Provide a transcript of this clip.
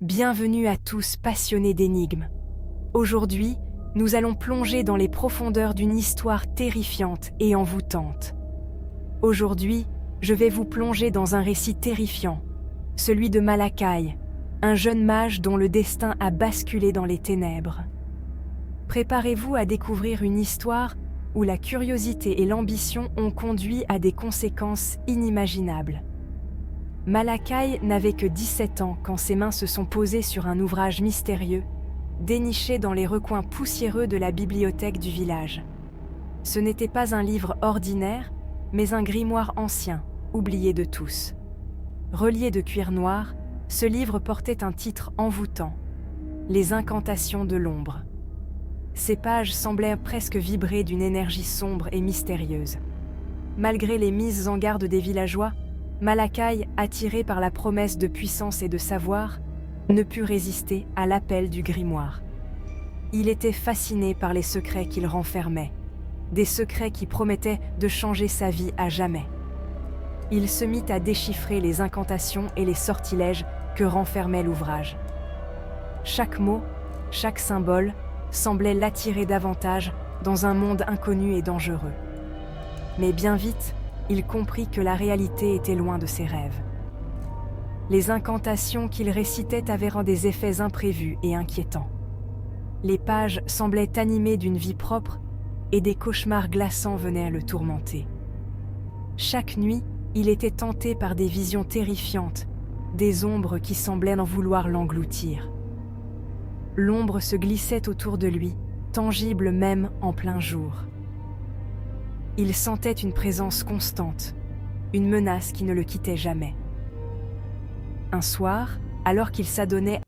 Bienvenue à tous passionnés d'énigmes. Aujourd'hui, nous allons plonger dans les profondeurs d'une histoire terrifiante et envoûtante. Aujourd'hui, je vais vous plonger dans un récit terrifiant, celui de Malakai, un jeune mage dont le destin a basculé dans les ténèbres. Préparez-vous à découvrir une histoire où la curiosité et l'ambition ont conduit à des conséquences inimaginables. Malakai n'avait que 17 ans quand ses mains se sont posées sur un ouvrage mystérieux, déniché dans les recoins poussiéreux de la bibliothèque du village. Ce n'était pas un livre ordinaire, mais un grimoire ancien, oublié de tous. Relié de cuir noir, ce livre portait un titre envoûtant, « Les incantations de l'ombre ». Ses pages semblaient presque vibrer d'une énergie sombre et mystérieuse. Malgré les mises en garde des villageois, Malakai, attiré par la promesse de puissance et de savoir, ne put résister à l'appel du grimoire. Il était fasciné par les secrets qu'il renfermait, des secrets qui promettaient de changer sa vie à jamais. Il se mit à déchiffrer les incantations et les sortilèges que renfermait l'ouvrage. Chaque mot, chaque symbole, semblait l'attirer davantage dans un monde inconnu et dangereux. Mais bien vite, il comprit que la réalité était loin de ses rêves. Les incantations qu'il récitait avaient des effets imprévus et inquiétants. Les pages semblaient animées d'une vie propre et des cauchemars glaçants venaient le tourmenter. Chaque nuit, il était tenté par des visions terrifiantes, des ombres qui semblaient en vouloir l'engloutir. L'ombre se glissait autour de lui, tangible même en plein jour. Il sentait une présence constante, une menace qui ne le quittait jamais. Un soir, alors qu'il s'adonnait